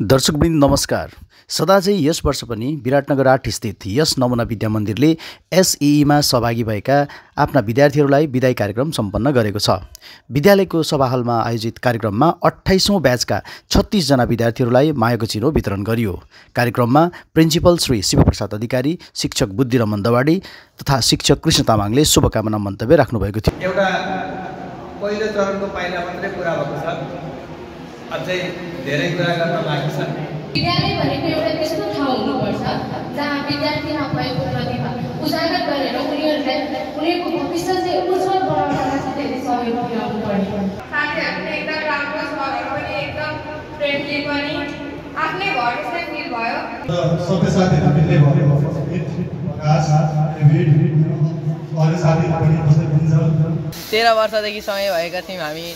दर्शकवृन्द नमस्कार। सदा चाहिँ यस वर्ष पनि विराटनगर 8 स्थित यस नमुना विद्या मन्दिरले एसईईमा सहभागी भएका आफ्ना विद्यार्थीहरूलाई विदाई कार्यक्रम सम्पन्न गरेको छ। विद्यालयको सभा हलमा आयोजित कार्यक्रममा 28औं ब्याचका 36 जना विद्यार्थीहरूलाई मायाको चिनो वितरण गरियो। कार्यक्रममा प्रिन्सिपल श्री शिवप्रसाद अधिकारी, शिक्षक बुद्धिरमन दवाडी तथा शिक्षक कृष्ण तामाङले शुभकामना मन्तव्य राख्नुभएको थियो। एउटा पहिलो चरणको पाइला मात्रै पूरा भएको छ, अझै धेरै कुरा गर्न बाँकी छ। विद्यालय भनेको एउटा त्यस्तो ठाउँ हुनुपर्छ जहाँ विद्यार्थीमा भएको प्रतिभा उजागर गरेर उनीहरूको भविष्य चाहिँ उज्जवल बनाउनमा चाहिँ धेरै सहयोग पुर्याउनु पर्यो। साथीहरूले एकदम राम्रो सरहरू पनि एकदम फ्रेन्डली पनि आफ्नै घर जस्तै फिल भयो। सबै साथीहरू मिल्दै भयो। प्रकाश, डेभिड अरू साथीहरू पनि जस्तै हुन्छ। 13 वर्षदेखि सँगै भएका थियौँ हामी।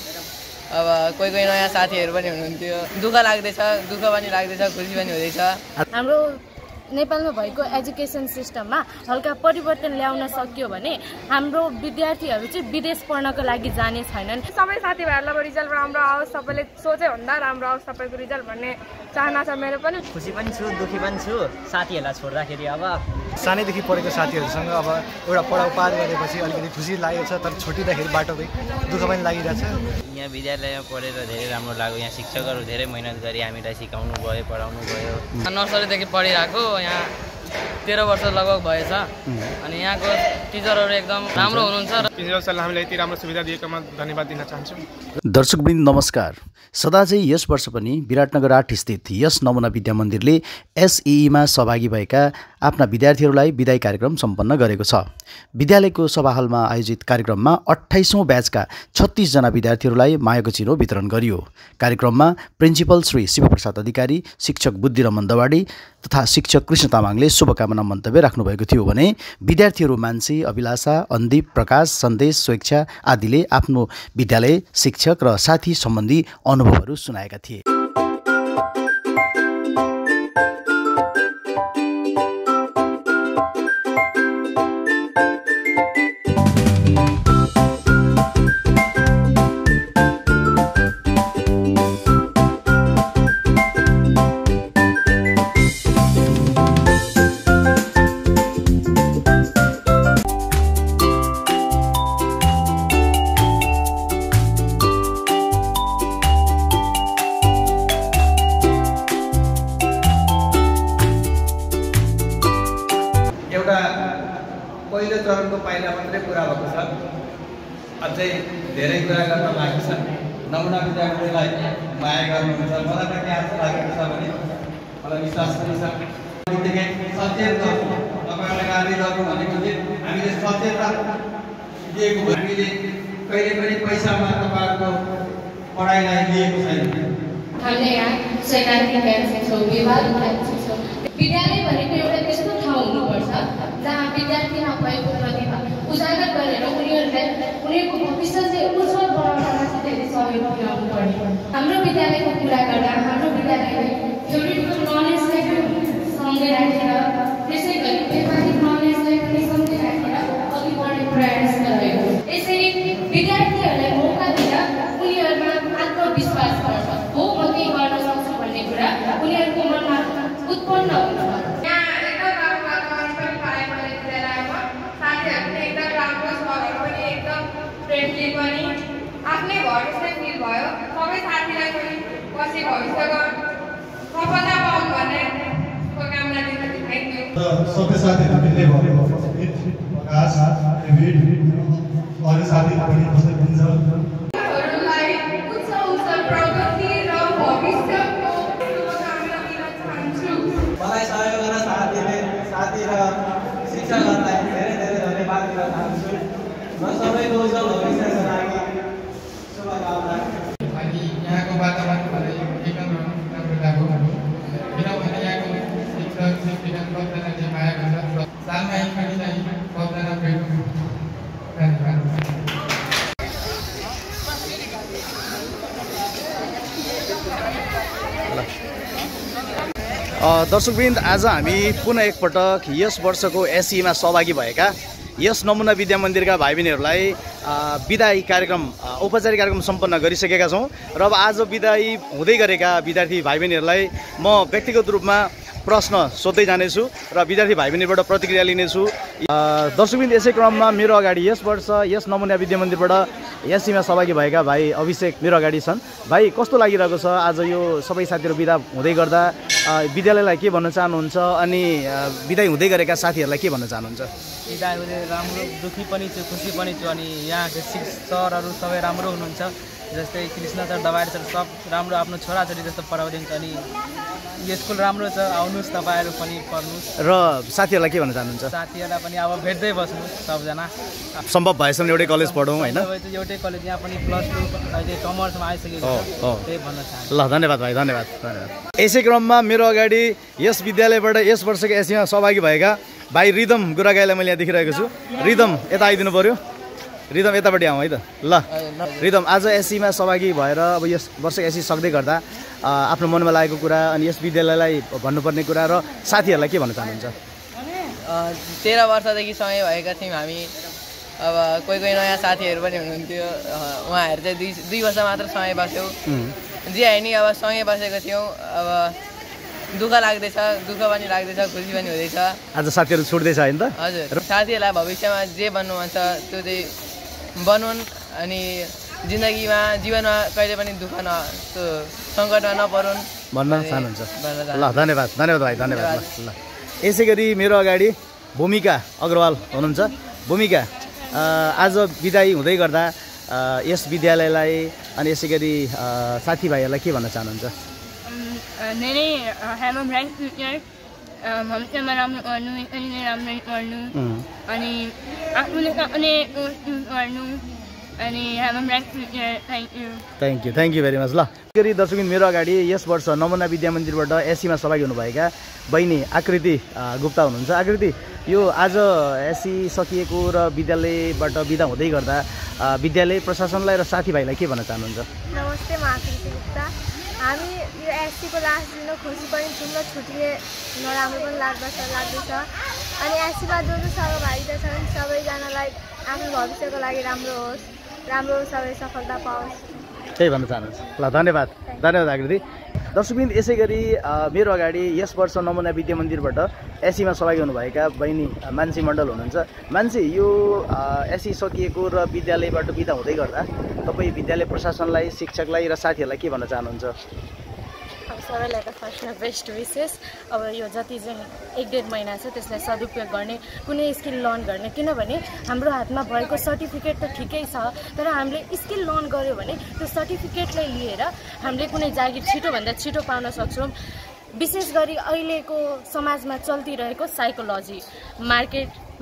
अब कोही नयाँ साथीहरू पनि हुनुहुन्थ्यो। दुःख पनि लाग्दैछ, खुसी पनि हुँदैछ। हाम्रो नेपालमा भएको एजुकेसन सिस्टममा हल्का परिवर्तन ल्याउन सकियो भने हाम्रो विद्यार्थीहरू चाहिँ विदेश पढ्नको लागि जाने छैनन्। सबै साथीभाइहरूलाई अब रिजल्ट राम्रो आओस्, सबैले सोचे भन्दा राम्रो आओस् सबैको रिजल्ट भन्ने चाहना छ मेरो पनि। खुसी पनि छु, दुःखी पनि छु। साथीहरूलाई छोड्दाखेरि अब सानैदेखि पढेको साथीहरूसँग अब एउटा पढाउ पार गरेपछि अलिकति खुसी लागेको छ, तर छुटिँदाखेरि बाटोकै दुःख पनि लागिरहेछ। यहाँ विद्यालयमा पढेर धेरै राम्रो लाग्यो। यहाँ शिक्षकहरू धेरै मेहनत गरी हामीलाई सिकाउनु भयो, पढाउनु भयो। नर्सरीदेखि पढिरहेको, यहाँ 13 वर्ष लगभग भएछ अनि यहाँको टिचरहरू एकदम राम्रो हुनुहुन्छ र प्रिन्सिपल सरले हामीलाई यति राम्रो सुविधा दिएकोमा धन्यवाद दिन चाहन्छु। दर्शकवृन्द नमस्कार। सदा चाहिँ यस वर्ष पनि विराटनगर 8 स्थित यस नमुना विद्या मन्दिरले एसईईमा सहभागी भएका आफ्ना विद्यार्थीहरूलाई विदाई कार्यक्रम सम्पन्न गरेको छ। विद्यालयको सभा हलमा आयोजित कार्यक्रममा 28औं ब्याचका 36 जना विद्यार्थीहरूलाई मायाको चिनो वितरण गरियो। कार्यक्रममा प्रिन्सिपल श्री शिवप्रसाद अधिकारी, शिक्षक बुद्धिरमन दवाडी तथा शिक्षक कृष्ण तामाङले शुभकामना मन्तव्य राख्नुभएको थियो भने विद्यार्थीहरू मानसी, अभिलाषा, अन्दिप, प्रकाश, सन्देश, स्वेच्छा आदिले आफ्नो विद्यालय, शिक्षक र साथी सम्बन्धी अनुभवहरू सुनाएका थिए। एउटा पहिलो चरणको पाइला मात्रै पूरा भएको छ, अझै धेरै कुरा गर्न बाँकी छ। नमुना विद्यार्थीलाई माया गर्नुहुन्छ, मलाई त के आशा लागेको छ भने मलाई विश्वास पनि छ। सचेत तपाईँहरूलाई कार्य गर्नु भनेको चाहिँ हामीले सचेतता दिएको, हामीले कहिले पनि पैसामा तपाईँहरूको पढाइलाई लिएको छैन। हामीले यहाँ सैद्धान्तिक ज्ञान सिक्छौँ, व्यवहारिक ज्ञान सिक्छौँ। विद्यालय भनेको एउटा त्यस्तो ठाउँ हुनुपर्छ जहाँ विद्यार्थीमा भएको प्रतिभा उजागर गरेर उनीहरूको भविष्य चाहिँ उज्जवल बनाउनमा चाहिँ धेरै सहयोग पुर्याउनु पर्यो। हाम्रो विद्यालयको कुरा गर्दा हाम्रो विद्यालयले थ्योरिटिकल नलेजलाई सँगै राखेर, त्यसै गरी व्यावहारिक नलेजलाई पनि सँगै राखेर अघि बढ्ने प्रयास गरेको। यसरी विद्यार्थीहरूलाई मौका दिँदा उनीहरूमा आत्मविश्वास बढ्छ। हो, म केही गर्न सक्छु भन्ने कुरा उनीहरूको मनमा उत्पन्न हुन्छ। यहाँ एकदम राम्रो वातावरण पनि पाएँ मैले विद्यालयमा। साथीहरूले एकदम राम्रो सरहरू पनि एकदम फ्रेन्डली पनि आफ्नै घर जस्तै फिल भयो। सबै साथीलाई पनि पछि भविष्यको सफलता पाउँ भन्ने शुभकामना दिन दिन्छु। सबै साथीहरू मिल्दै भयो। प्रकाश, डेभिड अरू साथीहरू पनि जस्तै हुन्छ। हरूलाई उच्च प्रगति र भविष्यको शुभकामना दिन चाहन्छु। मलाई सहयोग गर्न साथी र शिक्षकहरूलाई धेरै धेरै धन्यवाद दिन चाहन्छु। म सबैको उज्जवल भविष्यको लागि शुभकामना। अनि यहाँको वातावरण मलाई एकदम राम्रो लाग्यो, किनभने यहाँको शिक्षक शिक्षिका सबजनाले माया गर्छ। सालमा एकचोटि चाहिँ सबजना भेट्नु। धन्यवाद। दर्शकवृन्द, आज हामी पुनः एकपटक यस वर्षको एसईईमा सहभागी भएका यस नमुना विद्या मन्दिरका भाइ बहिनीहरूलाई बिदाई कार्यक्रम औपचारिक कार्यक्रम सम्पन्न गरिसकेका छौँ र अब आज बिदाई हुँदै गरेका विद्यार्थी भाइ बहिनीहरूलाई म व्यक्तिगत रूपमा प्रश्न सोध्दै जानेछु र विद्यार्थी भाइ बहिनीबाट प्रतिक्रिया लिनेछु। दर्शकबिन यसै क्रममा मेरो अगाडि यस वर्ष यस नमुना विद्या मन्दिरबाट एससीमा सहभागी भएका भाइ अभिषेक मेरो अगाडि छन्। भाइ कस्तो लागिरहेको छ आज यो सबै साथीहरू बिदा हुँदै गर्दा विद्यालयलाई के भन्न चाहनुहुन्छ अनि बिदाई हुँदै गरेका साथीहरूलाई के भन्न चाहनुहुन्छ? बिदा हुँदै राम्रो दुःखी पनि छु खुसी पनि छु अनि यहाँको सरहरू सबै राम्रो हुनुहुन्छ। जस्तै कृष्ण सर दबाएर सर सब राम्रो आफ्नो छोराछोरी जस्तो पढाउँदैछ अनि यो स्कुल राम्रो छ आउनुहोस् तपाईँहरू पनि पढ्नुहोस्। र साथीहरूलाई के भन्न चाहनुहुन्छ? साथीहरूलाई पनि अब भेट्दै बस्नुहोस् सबजना सम्भव भएसम्म एउटै कलेज पढौँ होइन? एउटै कलेज यहाँ पनि +2 अहिले कमर्समा आइसकेको छ त्यही भन्न चाहन्छु। ल धन्यवाद भाइ धन्यवाद धन्यवाद। यसै क्रममा मेरो अगाडि यस विद्यालयबाट यस वर्षको एससीमा सहभागी भएका भाइ रिदम गुरागाईलाई मैले यहाँ देखिरहेको छु। रिदम यता आइदिनु पऱ्यो। रिदम यतापट्टि आउँ है त। ल रिदम आज एससीमा सहभागी भएर अब यस वर्ष एससी सक्दै गर्दा आफ्नो मनमा लागेको कुरा अनि यस विद्यालयलाई भन्नुपर्ने कुरा र साथीहरूलाई के भन्न चाहनुहुन्छ? 13 वर्षदेखि सँगै भएका थियौँ हामी। अब कोही नयाँ साथीहरू पनि हुनुहुन्थ्यो उहाँहरू चाहिँ दुई वर्ष मात्र सँगै बस्यौँ जे होइन अब सँगै बसेको थियौँ। अब दुःख लाग्दैछ दुःख पनि लाग्दैछ खुसी पनि हुँदैछ। आज साथीहरू छुट्दैछ होइन त? हजुर साथीहरूलाई भविष्यमा जे बन्नु मन छ त्यो चाहिँ बनुन् अनि जीवनमा कहिले पनि दुःख त्यो सङ्कटमा नपरुन् भन्न चाहनुहुन्छ? ल धन्यवाद धन्यवाद भाइ धन्यवाद। ल यसै गरी मेरो अगाडि भूमिका अग्रवाल हुनुहुन्छ। भूमिका आज बिदाई हुँदै गर्दा यस विद्यालयलाई अनि यसै गरी साथीभाइहरूलाई के भन्न चाहनुहुन्छ? धेरै ह्याभ अ ब्राइट फ्युचर भविष्यमा राम्रो गर्नु यसरी राम्ररी पढ्नु अनि आफूले सक्ने गर्नु अनि have a bright future. Thank you very much. ल गरी दर्शकबिन मेरो अगाडि यस वर्ष नमुना विद्या मन्दिरबाट एससीमा सहभागी हुनुभएका बहिनी आकृति गुप्ता हुनुहुन्छ। आकृति यो आज एससी सकिएको र विद्यालयबाट बिदा हुँदै गर्दा विद्यालय प्रशासनलाई र साथीभाइलाई के भन्न चाहनुहुन्छ? नमस्ते म आकृति गुप्ता। हामी यो एससीको लास्ट दिन खुसी पनि छौँ र छुट्टिने नराम्रो पनि लाग्दैछ अनि एससीमा जो सहभागिता छन् सबैजनालाई आफ्नो भविष्यको लागि राम्रो सबै सफलता पाओस् त्यही भन्न चाहनुहुन्छ। ल धन्यवाद धन्यवाद आकृति। दर्शकबिन यसै गरी मेरो अगाडि यस वर्ष नमुना विद्या मन्दिरबाट एससीमा सहभागी हुनुभएका बहिनी मान्छे मण्डल हुनुहुन्छ। मान्छे यो एससी सकिएको र विद्यालयबाट बिदा हुँदै गर्दा तपाईँ विद्यालय प्रशासनलाई शिक्षकलाई र साथीहरूलाई के भन्न चाहनुहुन्छ? अब सबैलाई त फर्स्टमा बेस्ट विसेस। अब यो जति चाहिँ 1-1.5 महिना छ त्यसलाई सदुपयोग गर्ने कुनै स्किल लर्न गर्ने किनभने हाम्रो हातमा भएको सर्टिफिकेट त ठिकै छ तर हामीले स्किल लर्न गऱ्यो भने त्यो सर्टिफिकेटलाई लिएर हामीले कुनै जागिर छिटोभन्दा छिटो पाउन सक्छौँ। विशेष गरी अहिलेको समाजमा चल्तिरहेको साइकोलोजी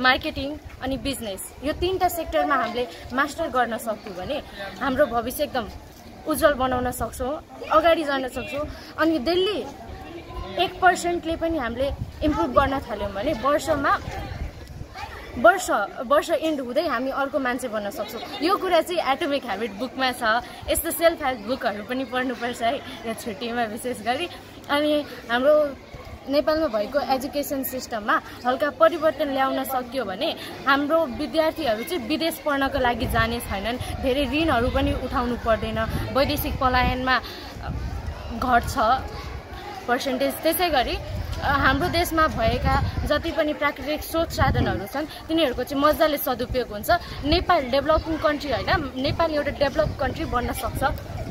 मार्केटिङ अनि बिजनेस यो 3टा सेक्टरमा हामीले मास्टर गर्न सक्यौँ भने हाम्रो भविष्य एकदम उज्जवल बनाउन सक्छौँ अगाडि जान सक्छौँ। अनि डेली 1% पनि हामीले इम्प्रुभ गर्न थाल्यौँ भने वर्ष एन्ड हुँदै हामी अर्को मान्छे बन्न सक्छौँ। यो कुरा चाहिँ एटोमिक ह्याबिट बुकमा छ। यस्तो सेल्फ हेल्प बुकहरू पनि पढ्नुपर्छ है यो छुट्टीमा विशेष गरी। अनि हाम्रो नेपालमा भएको एजुकेसन सिस्टममा हल्का परिवर्तन ल्याउन सक्यो भने हाम्रो विद्यार्थीहरू चाहिँ विदेश पढ्नको लागि जाने छैनन्। धेरै ऋणहरू पनि उठाउनु पर्दैन। वैदेशिक पलायनमा घट्छ पर्सेन्टेज। त्यसै गरी हाम्रो देशमा भएका जति पनि प्राकृतिक स्रोत साधनहरू छन् तिनीहरूको चाहिँ मजाले सदुपयोग हुन्छ। नेपाल डेभलपिङ कन्ट्री होइन नेपाल एउटा डेभलप कन्ट्री बन्न सक्छ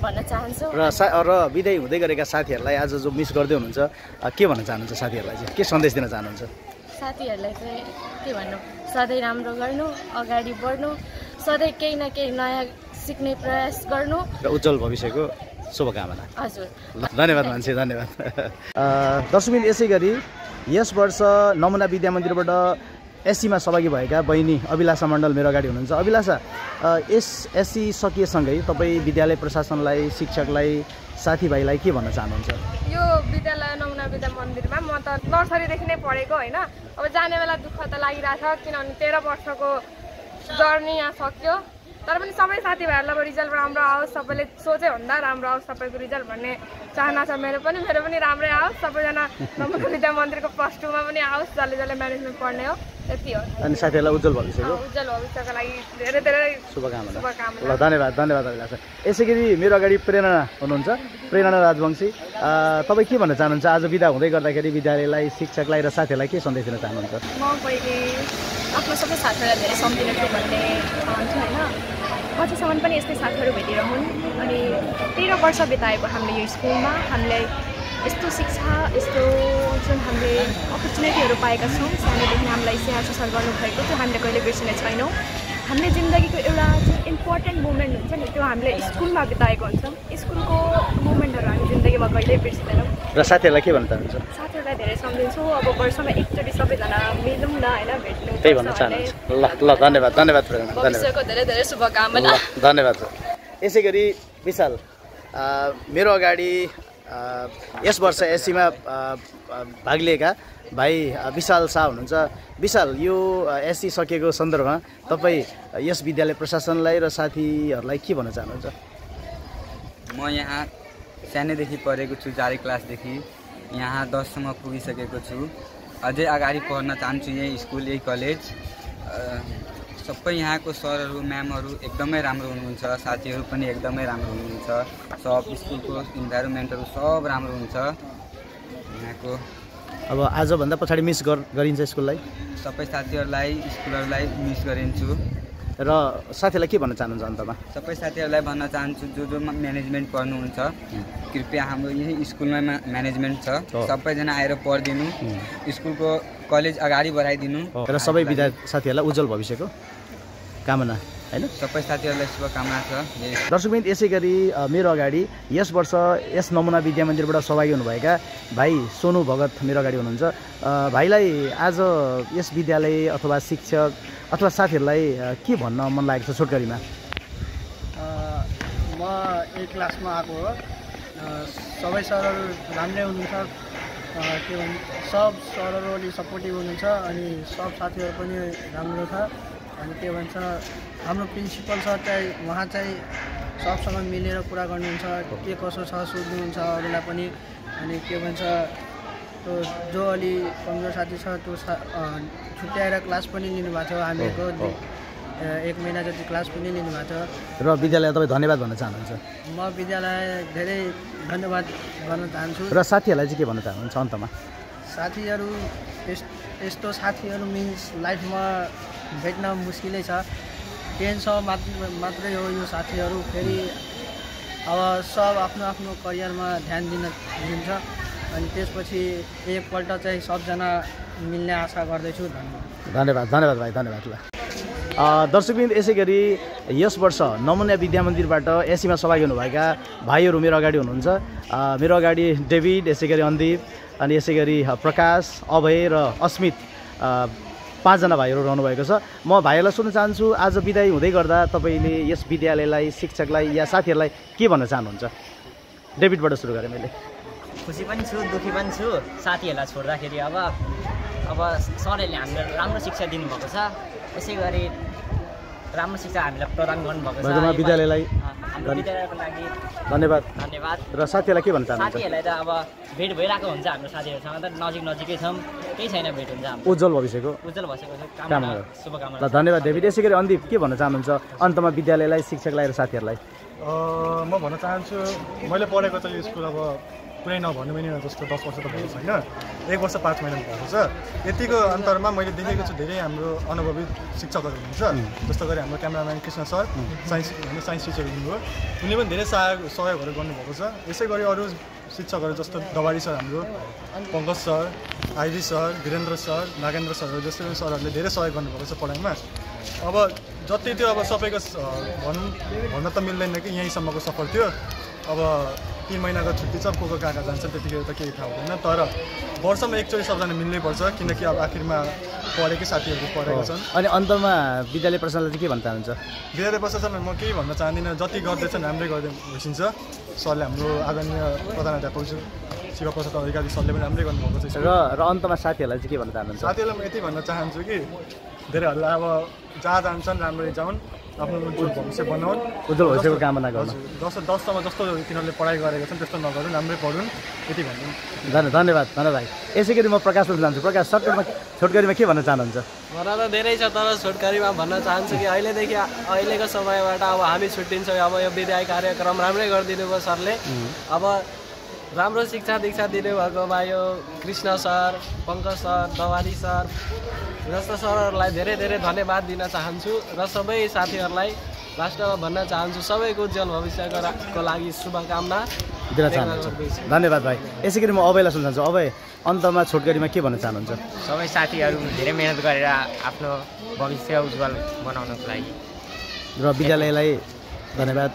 भन्न चाहन्छु। र बिदाई हुँदै गरेका साथीहरूलाई आज जो मिस गर्दै हुनुहुन्छ के भन्न चाहनुहुन्छ? साथीहरूलाई चाहिँ के सन्देश दिन चाहनुहुन्छ? साथीहरूलाई चाहिँ के भन्नु सधैँ राम्रो गर्नु अगाडि बढ्नु सधैँ केही न केही नयाँ सिक्ने प्रयास गर्नु र उज्जवल भविष्यको शुभकामना। हजुर धन्यवाद मान्छे धन्यवाद। दर्शकबिन यसै गरी यस वर्ष नमुना विद्या मन्दिरबाट एससीमा सहभागी भएका बहिनी अभिलाषा मण्डल मेरो अगाडि हुनुहुन्छ। अभिलाषा एससी सकिएसँगै तपाईँ विद्यालय प्रशासनलाई शिक्षकलाई साथीभाइलाई के भन्न चाहनुहुन्छ? यो विद्यालय नमुना विद्या मन्दिरमा म त नर्सरीदेखि नै पढेको होइन। अब जाने बेला दुःख त लागिरहेछ किनभने 13 वर्षको जर्नी यहाँ सक्यो तर पनि सबै साथीभाइहरूलाई अब रिजल्ट राम्रो आओस्, सबैले सोचे भन्दा राम्रो आओस् सबैको रिजल्ट भन्ने चाहना छ मेरो पनि राम्रै आओस्, सबैजना नमुना विद्या मन्दिरको +2 मा पनि आओस्, जसले जसले म्यानेजमेन्ट पढ्ने हो, यति हो। अनि साथीहरूलाई उज्जवल भविष्यको लागि धेरै धेरै शुभकामना। ल धन्यवाद अभिलाषा। यसै गरी मेरो अगाडि प्रेरणा हुनुहुन्छ, प्रेरणा राजवंशी। तपाईँ के भन्न चाहनुहुन्छ आज बिदा हुँदै गर्दाखेरि विद्यालयलाई, शिक्षकलाई र साथीहरूलाई के सन्देश दिन चाहनुहुन्छ? म पहिले आफ्नो सबै साथीहरूलाई धेरै सम्झिन्छु भन्ने चाहन्छु होइन। पछिसम्म पनि यस्तै साथीहरू भेटिरहन्। अनि 13 वर्ष बिताएको हामीले यो स्कुलमा हामीलाई यस्तो शिक्षा, यस्तो जुन हामीले अपर्च्युनिटीहरू पाएका छौँ, सानोदेखि हामीलाई स्याहार सुसार गर्नुभएको त्यो हामीले कहिले बिर्सिने छैनौँ। हामीले जिन्दगीको एउटा जुन इम्पोर्टेन्ट मोमेन्ट हुन्छ नि त्यो हामीले स्कुलमा बिताएको हुन्छौँ। स्कुलको मोमेन्टहरू हामी जिन्दगीमा कहिल्यै बिर्सिँदैनौँ। र साथीहरूलाई के भन्न चाहनुहुन्छ? साथीहरूलाई धेरै सम्झिन्छु। अब वर्षमा एकचोटि सबैजना मिलौँ न होइन, भेट्नु। त्यही भन्न चाहनुहुन्छ? ल धन्यवाद प्रेरणा, भविष्यको धेरै धेरै शुभकामना। धन्यवाद। यसै गरी विशाल, मेरो अगाडि यस वर्ष एससीमा भाग लिएका भाइ विशाल शाह हुनुहुन्छ। विशाल, यो एससी सकिएको सन्दर्भमा तपाईँ यस विद्यालय प्रशासनलाई र साथीहरूलाई के भन्न चाहनुहुन्छ? म यहाँ सानैदेखि पढेको छु, 4 क्लासदेखि यहाँ 10 सम्म पुगिसकेको छु। अझै अगाडि पढ्न चाहन्छु यही स्कुल, यही कलेज। सबै यहाँको सरहरू म्यामहरू एकदमै राम्रो हुनुहुन्छ, साथीहरू पनि एकदमै राम्रो हुनुहुन्छ। सब स्कुलको इन्भाइरोमेन्टहरू सब राम्रो हुन्छ यहाँको। अब आजभन्दा पछाडि मिस गरिन्छ स्कुललाई? सबै साथीहरूलाई, स्कुलहरूलाई मिस गरिन्छु। र साथीहरूलाई के भन्न चाहनुहुन्छ अन्तमा? सबै साथीहरूलाई भन्न चाहन्छु जो म्यानेजमेन्ट पढ्नुहुन्छ, कृपया हाम्रो यही स्कुलमा म्यानेजमेन्ट छ, सबैजना आएर पढिदिनु, स्कुलको कलेज अगाडि बढाइदिनु र सबै विद्यार्थी साथीहरूलाई उज्जवल भविष्यको कामना हैन। सबै साथीहरूलाई शुभकामना छ। दर्शकवृन्द, यसै गरी मेरो अगाडि यस वर्ष यस नमुना विद्या मन्दिरबाट सहभागी हुनुभएका भाइ सोनु भगत मेरो अगाडि हुनुहुन्छ। भाइलाई आज यस विद्यालय अथवा शिक्षक अथवा साथीहरूलाई के भन्न मन लागेको छ छोटकरीमा? म एक क्लासमा आएको हो, सबै सरहरू राम्रै हुनुहुन्छ, के भन्छ सब सरहरू अलि सपोर्टिभ हुनुहुन्छ, अनि सब साथीहरू पनि राम्रो छ। अनि के भन्छ हाम्रो प्रिन्सिपल सर चाहिँ उहाँ चाहिँ सबसँग मिलेर कुरा गर्नुहुन्छ, के कसो छ सोध्नुहुन्छ अरूलाई पनि। अनि के भन्छ त्यो जो अलि कमजोर साथी छ त्यो छुट्याएर क्लास पनि लिनुभएको छ, हामीहरूको 1 महिना जति क्लास पनि लिनुभएको छ। र विद्यालय तपाईँ धन्यवाद भन्न चाहनुहुन्छ? म विद्यालय धेरै धन्यवाद गर्न चाहन्छु। र साथीहरूलाई चाहिँ के भन्न चाहनुहुन्छ अन्तमा? साथीहरू यस्तो साथीहरू मिन्स लाइफमा भेट्न मुस्किलै छ। 10 मात्रै हो यो साथीहरू। फेरि अब सब आफ्नो आफ्नो करियरमा ध्यान दिन्छ। अनि त्यसपछि एकपल्ट चाहिँ सबजना मिल्ने आशा गर्दैछु। धन्यवाद भाइ, धन्यवाद। ल दर्शकवृन्द, यसै गरी यस वर्ष नमुना विद्या मन्दिरबाट एसीमा सहभागी हुनुभएका भाइहरू मेरो अगाडि हुनुहुन्छ। मेरो अगाडि डेभिड, यसै गरी अन्दीप, अनि यसै गरी प्रकाश, अभय र अस्मित 5 जना भाइहरू रहनुभएको छ। म भाइहरूलाई सोध्न चाहन्छु, आज बिदाई हुँदै गर्दा तपाईँले यस विद्यालयलाई, शिक्षकलाई या साथीहरूलाई के भन्न चाहनुहुन्छ? डेभिडबाट सुरु गरेँ मैले। खुसी पनि छु, दुःखी पनि छु। साथीहरूलाई छोड्दाखेरि अब सरहरूले हामीलाई राम्रो शिक्षा दिनुभएको छ, यसै गरी राम्रो शिक्षा हामीलाई प्रदान गर्नुभएको छ। विद्यालयलाई हाम्रो विद्यालयको लागि धन्यवाद। र साथीहरूलाई के भन्न चाहनुहुन्छ? साथीहरूलाई त अब भेट भइरहेको हुन्छ, हाम्रो साथीहरूसँग त नजिकै छौँ, केही छैन भेट हुन्छ। उज्जवल भविष्यको कामना, शुभकामना। ल धन्यवाद डेभिड। यसै गरी अन्दीप के भन्न चाहनुहुन्छ अन्तमा विद्यालयलाई, शिक्षकलाई र साथीहरूलाई? म भन्न चाहन्छु, मैले पढेको त यो स्कुल अब पुरै नभन्नु पनि जस्तो 10 वर्ष त भएको छैन, 1 वर्ष 5 महिना भएको छ। यतिको अन्तरमा मैले देखेको छु धेरै हाम्रो अनुभवी शिक्षकहरू हुनुहुन्छ, जस्तो गरी हाम्रो cameraman Krishna sir, science teacher हुनुभयो, उनले पनि धेरै सहयोगहरू गर्नुभएको छ। यसै गरी अरू शिक्षकहरू जस्तो दवाडी सर, हाम्रो Pankaj sir, IB sir, Virendra sir, Nagendra सरहरू जस्तो सरहरूले धेरै सहयोग गर्नुभएको छ पढाइमा। अब जति त्यो अब सबैको भन्न त मिल्दैन कि यहीँसम्मको सफर थियो। अब 3 महिनाको छुट्टी छ, को कहाँ कहाँ जान्छ त्यतिखेर त केही थाहा हुँदैन, तर वर्षमा एकचोटि सबजना मिल्नै पर्छ, किनकि अब आखिरमा पढेकै साथीहरू पढेको छन्। अनि अन्तमा विद्यालय प्रशासनले चाहिँ के भन्न चाहनुहुन्छ? विद्यालय प्रशासनलाई म केही भन्न चाहदिनँ, जति गर्दैछन् राम्रै गर्दै भइसिन्छ। सरले हाम्रो आदरणीय प्रधानाध्यापक शिवप्रसाद अधिकारी सरले पनि राम्रै गर्नुभएको छ। र अन्तमा साथीहरूलाई चाहिँ के भन्न चाहनुहुन्छ? साथीहरूलाई म यति भन्न चाहन्छु कि धेरैहरूलाई अब जहाँ जान्छन् राम्ररी जाउन्, आफ्नो उज्जवल भविष्य बनाउन्, उज्जवल भविष्यको कामना गर्नु। दससम्म जस्तो तिनीहरूले पढाइ गरेको छन् त्यस्तो नगरुन्, राम्रै पढुन्, यति भन्नु। धन्यवाद भाइ। यसै गरी म प्रकाशमा जान्छु। प्रकाश, सर्टकटमा छोटकरीमा के भन्न चाहनुहुन्छ? भन्न त धेरै छ, तर छोटकरीमा भन्न चाहन्छु कि अहिलेको समयबाट अब हामी छुट्टिन्छौँ। अब यो विद्यालय कार्यक्रम राम्रै गरिदिनु भयो सरले। अब राम्रो शिक्षा दीक्षा दिनुभएको भए यो कृष्ण सर, पङ्कज सर, दवारी सर जस्ता सरहरूलाई धेरै धेरै धन्यवाद दिन चाहन्छु र सबै साथीहरूलाई लास्टमा भन्न चाहन्छु सबैको उज्जवल भविष्यको लागि शुभकामना दिन चाहन्छु। धन्यवाद भाइ। यसै गरी म अभयलाई सुन्न चाहन्छु। अभय, अन्तमा छोटकरीमा के भन्न चाहनुहुन्छ? सबै साथीहरू धेरै मेहनत गरेर आफ्नो भविष्य उज्जवल बनाउनको लागि र विद्यालयलाई धन्यवाद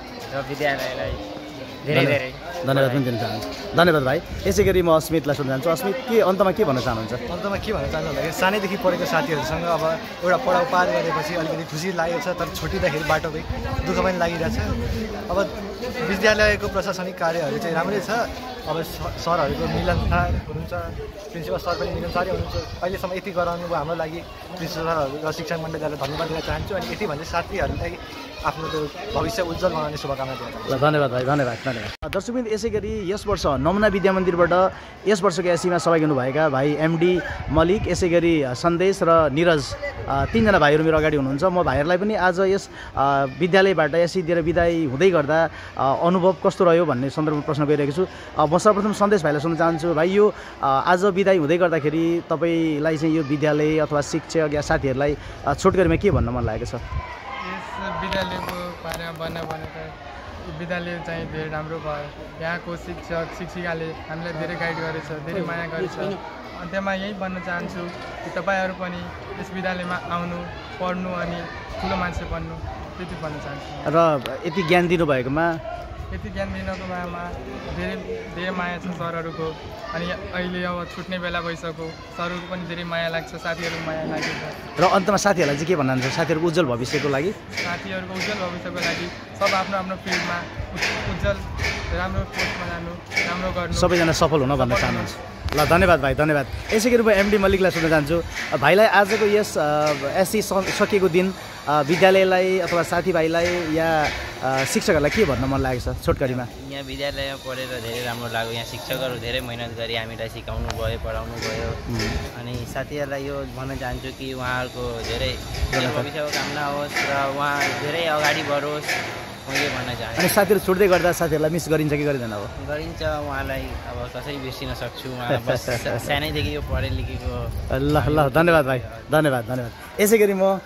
धेरै धेरै धन्यवाद पनि दिन चाहन्छु। धन्यवाद भाइ। यसै गरी म अस्मितलाई सुन्न चाहन्छु। अस्मित, अन्तमा के भन्न चाहनुहुन्छ? अन्तमा के भन्न चाहन्छु भन्दाखेरि सानैदेखि पढेको साथीहरूसँग अब एउटा पढाउ पार गरेपछि अलिकति खुसी लागेको छ, तर छुट्टिँदाखेरि बाटो दुःख पनि लागिरहेछ। अब विद्यालयको प्रशासनिक कार्यहरू चाहिँ राम्रै छ। अब सरहरूको मिलनसार हुनुहुन्छ, प्रिन्सिपल सर पनि मिलनसारै हुनुहुन्छ। अहिलेसम्म यति गराउनु भयो हाम्रो लागि प्रिन्सिपल सरहरू र शिक्षा मण्डलीलाई धन्यवाद दिन चाहन्छु। अनि यति भन्दै साथीहरूलाई आफ्नो त्यो भविष्य उज्जवल बनाउने शुभकामना दिन चाहन्छु। ल, धन्यवाद भाइ। धन्यवाद। दर्शकवृन्द, यसै गरी यस वर्ष नमुना विद्या मन्दिरबाट यस वर्षको एसीमा सहभागी हुनुभएका भाइ एमडी मलिक, यसै गरी सन्देश र निरज, तीनजना भाइहरू मेरो अगाडि हुनुहुन्छ। म भाइहरूलाई पनि आज यस विद्यालयबाट एसी दिएर विदाई हुँदै गर्दा अनुभव कस्तो रह्यो भन्ने सन्दर्भमा प्रश्न गरिरहेको छु। म सर्वप्रथम सन्देश भाइलाई सुन्न चाहन्छु। भाइ, यो आज विदाई हुँदै गर्दाखेरि तपाईँलाई चाहिँ यो विद्यालय अथवा शिक्षक या साथीहरूलाई छोटकरीमा के भन्न मन लागेको छ? विद्यालयको बारेमा भनेको विद्यालय चाहिँ धेरै राम्रो भयो। यहाँको शिक्षक शिक्षिकाले हामीलाई धेरै गाइड गरेछ, धेरै माया गरेछ। अन्त्यमा यही भन्न चाहन्छु कि तपाईँहरू पनि यस विद्यालयमा आउनु, पढ्नु अनि ठुलो मान्छे बन्नु, त्यति भन्न चाहन्छु। र यति ज्ञान दिनुभएकोमा धेरै माया छ सरहरूको। अनि अहिले अब छुट्ने बेला भइसक्यो, सरहरूको पनि धेरै माया लाग्छ, साथीहरूको माया लागेको छ। र अन्तमा साथीहरूलाई चाहिँ के भन्नुहुन्छ? साथीहरूको उज्जवल भविष्यको लागि सब आफ्नो आफ्नो फिल्डमा उज्जवल राम्रो पोस्टमा जानु, राम्रो गर्नु, सबैजना सफल हुन भन्न चाहनुहुन्छ। ल, धन्यवाद भाइ। धन्यवाद। यसै गरी म एमडी मलिकलाई सुन्न चाहन्छु। भाइलाई आजको यस एससी सकिएको दिन विद्यालयलाई अथवा साथीभाइलाई या शिक्षकहरूलाई के भन्न मन लागेको छ छोटकरीमा? यहाँ विद्यालयमा पढेर धेरै राम्रो लाग्यो। यहाँ शिक्षकहरू धेरै मेहनत गरी हामीलाई सिकाउनु भयो, पढाउनु भयो। अनि साथीहरूलाई यो भन्न चाहन्छु कि उहाँहरूको धेरै भविष्यको कामना होस् र उहाँ धेरै अगाडि बढोस्, म यो भन्न चाहन्छु। अनि साथीहरू छुट्दै गर्दा साथीहरूलाई मिस गरिन्छ कि गरिँदैन? अब गरिन्छ, उहाँलाई अब कसरी बिर्सिन सक्छु। उहाँ बस सानैदेखि यो पढे लेखेको। ल, धन्यवाद भाइ। धन्यवाद। यसै गरी म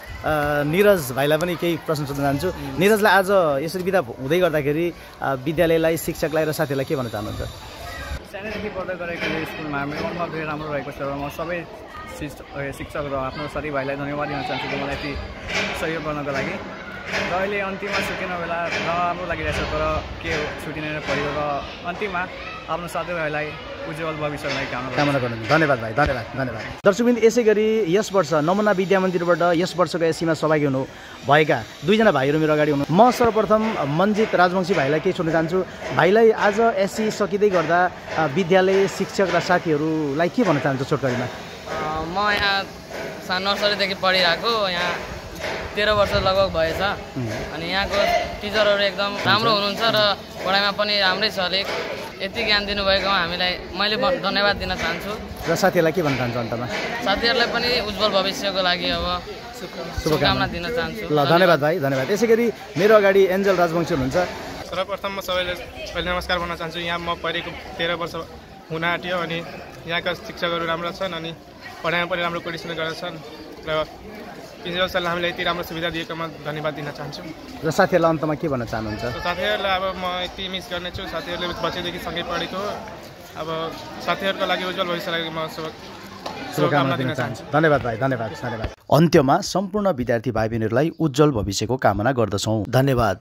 निरज भाइलाई पनि केही प्रश्न सोध्न चाहन्छु। निरजलाई आज यसरी बिदा हुँदै गर्दाखेरि विद्यालयलाई, शिक्षकलाई र साथीहरूलाई के भन्न चाहनुहुन्छ? सानैदेखि पढ्दै गरेको यो स्कुलमा मेरो अनुभव धेरै राम्रो रहेको छ र म सबै शिक्षक र आफ्नो साथीभाइलाई धन्यवाद दिन चाहन्छु कि मलाई यति सहयोग गर्नको लागि। र अहिले अन्तिममा छुट्टिने बेला नराम्रो लागिरहेछ, तर के हो छुट्टिने पऱ्यो र अन्तिममा आफ्नो साथीभाइलाई उज्जवल भविष्यको लागि कामना गर्नु। धन्यवाद भाइ। धन्यवाद। दर्शकवृन्द, यसै गरी यस वर्ष नमुना विद्या मन्दिरबाट यस वर्षको एसीमा सहभागी हुनु भएका दुईजना भाइहरू मेरो अगाडि हुनु। म सर्वप्रथम मन्जित राजवंशी भाइलाई केही सोध्न चाहन्छु। भाइलाई आज एससी सकिँदै गर्दा विद्यालय, शिक्षक र साथीहरूलाई के भन्न चाहन्छु छोटकरीमा? म यहाँ नर्सरीदेखि पढिरहेको, यहाँ 13 वर्ष लगभग भएछ। अनि यहाँको टिचरहरू एकदम राम्रो हुनुहुन्छ र पढाइमा पनि राम्रै छ। यति ज्ञान दिनुभएकोमा मैले धन्यवाद दिन चाहन्छु। र साथीहरूलाई के भन्न चाहन्छु अन्तमा? साथीहरूलाई पनि उज्जवल भविष्यको लागि अब शुभकामना दिन चाहन्छु। ल, धन्यवाद भाइ। धन्यवाद। यसै गरी मेरो अगाडि एन्जल राजवंशी हुनुहुन्छ। सर्वप्रथम म सबैले पहिले नमस्कार भन्न चाहन्छु। यहाँ म पढेको 13 वर्ष हुन आँट्यो अनि यहाँका शिक्षकहरू राम्रो छन् अनि पढाइमा पनि राम्रो कन्डिसन गरेका छन् र प्रिन्सिपल सरले हामीलाई यति राम्रो सुविधा दिएकोमा धन्यवाद दिन चाहन्छु। र साथीहरूलाई अन्तमा के भन्न चाहनुहुन्छ? साथीहरूलाई अब म यति मिस गर्नेछु। साथीहरूले बच्चैदेखि सँगै पढेको, अब साथीहरूको लागि उज्जवल भविष्यको लागि म शुभकामना दिन चाहन्छु। धन्यवाद भाइ। धन्यवाद। अन्त्यमा सम्पूर्ण विद्यार्थी भाइ बहिनीहरूलाई उज्जवल भविष्यको कामना गर्दछौँ। धन्यवाद।